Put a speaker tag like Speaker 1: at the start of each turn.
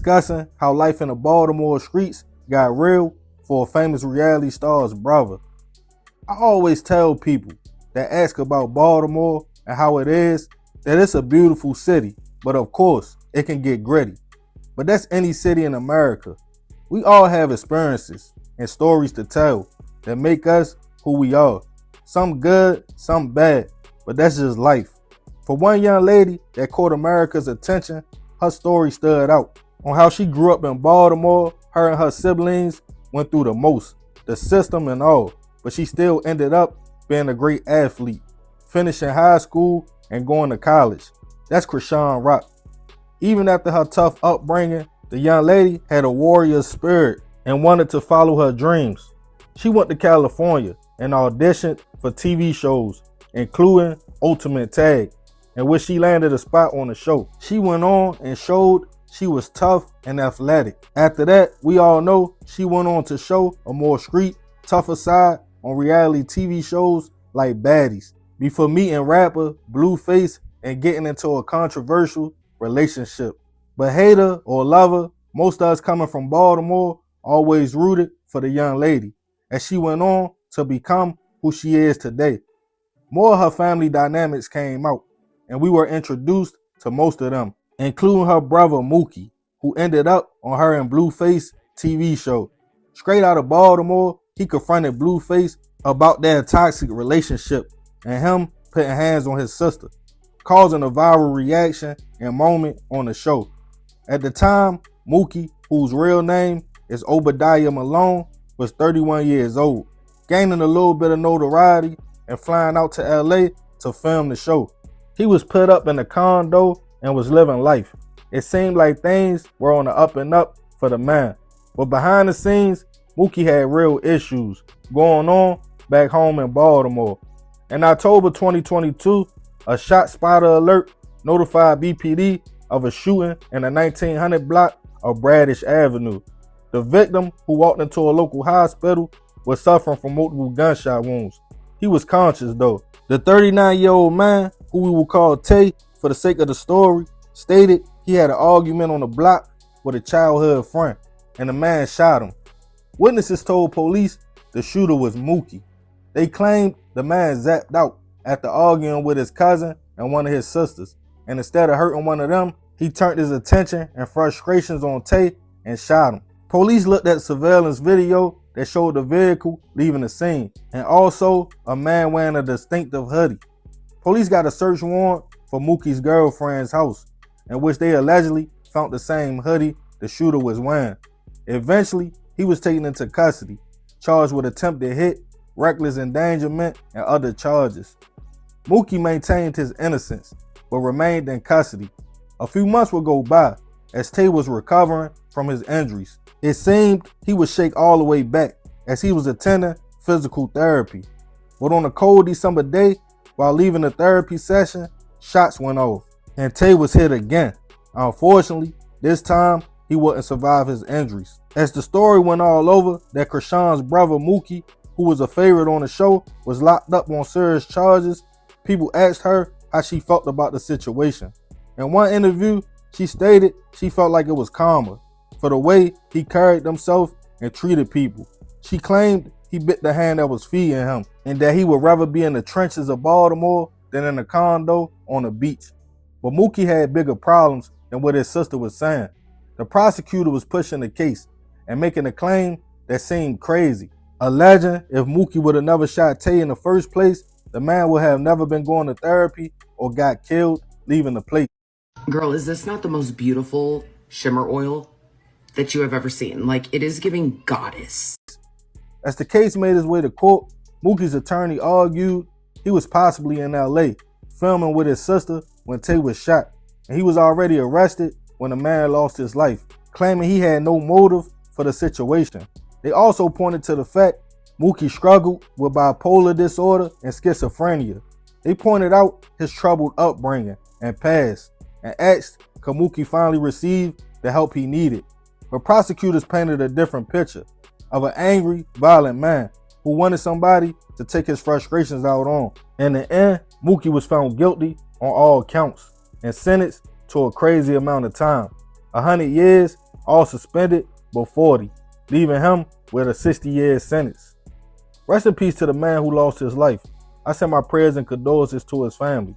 Speaker 1: discussing how life in the Baltimore streets got real for a famous reality star's brother. I always tell people that ask about Baltimore and how it is that it's a beautiful city, but of course, it can get gritty. But that's any city in America. We all have experiences and stories to tell that make us who we are. Some good, some bad, but that's just life. For one young lady that caught America's attention, her story stood out on how she grew up in Baltimore. Her and her siblings went through the most, the system and all, but she still ended up being a great athlete, finishing high school and going to college. That's Chrishan Rock. Even after her tough upbringing, the young lady had a warrior spirit and wanted to follow her dreams. She went to California and auditioned for TV shows, including Ultimate Tag, in which she landed a spot on the show. She went on and showed she was tough and athletic. After that, we all know she went on to show a more street, tougher side on reality TV shows like Baddies, before meeting rapper Blueface and getting into a controversial relationship. But hater or lover, most of us coming from Baltimore always rooted for the young lady as she went on to become who she is today. More of her family dynamics came out, and we were introduced to most of them, including her brother Mookie, who ended up on her and Blueface TV show. Straight out of Baltimore, he confronted Blueface about their toxic relationship and him putting hands on his sister, causing a viral reaction and moment on the show. At the time, Mookie, whose real name is Obadiah Malone, was 31 years old, gaining a little bit of notoriety and flying out to LA to film the show. He was put up in a condo and was living life. It seemed like things were on the up and up for the man. But behind the scenes, Mookie had real issues going on back home in Baltimore. In October 2022, a shot spotter alert notified BPD of a shooting in the 1900 block of Bradish Avenue. The victim, who walked into a local hospital, was suffering from multiple gunshot wounds. He was conscious though. The 39-year-old man, who we will call Tay for the sake of the story, stated he had an argument on the block with a childhood friend, and the man shot him. Witnesses told police the shooter was Mookie. They claimed the man zapped out after arguing with his cousin and one of his sisters, and instead of hurting one of them, he turned his attention and frustrations on Tay and shot him. Police looked at surveillance video that showed the vehicle leaving the scene, and also a man wearing a distinctive hoodie. Police got a search warrant for Mookie's girlfriend's house, in which they allegedly found the same hoodie the shooter was wearing. Eventually, he was taken into custody, charged with attempted hit, reckless endangerment, and other charges. Mookie maintained his innocence, but remained in custody. A few months would go by as Tay was recovering from his injuries. It seemed he would shake all the way back as he was attending physical therapy. But on a cold December day, while leaving the therapy session, shots went off and Tay was hit again. Unfortunately, this time he wouldn't survive his injuries. As the story went all over that Chrishan's brother Mookie, who was a favorite on the show, was locked up on serious charges, people asked her how she felt about the situation. In one interview, she stated she felt like it was karma for the way he carried himself and treated people. She claimed he bit the hand that was feeding him and that he would rather be in the trenches of Baltimore than in a condo on a beach. But Mookie had bigger problems than what his sister was saying. The prosecutor was pushing the case and making a claim that seemed crazy, alleging if Mookie would have never shot Tay in the first place, the man would have never been going to therapy or got killed leaving the place.
Speaker 2: Girl, is this not the most beautiful shimmer oil that you have ever seen? Like, it is giving goddess.
Speaker 1: As the case made its way to court, Mookie's attorney argued he was possibly in LA filming with his sister when Tay was shot, and he was already arrested when the man lost his life, claiming he had no motive for the situation. They also pointed to the fact Mookie struggled with bipolar disorder and schizophrenia. They pointed out his troubled upbringing and past, and asked could Mookie finally receive the help he needed. But prosecutors painted a different picture of an angry, violent man who wanted somebody to take his frustrations out on. In the end, Mookie was found guilty on all counts and sentenced to a crazy amount of time, 100 years all suspended but 40, leaving him with a 60-year sentence. Rest in peace to the man who lost his life. I send my prayers and condolences to his family.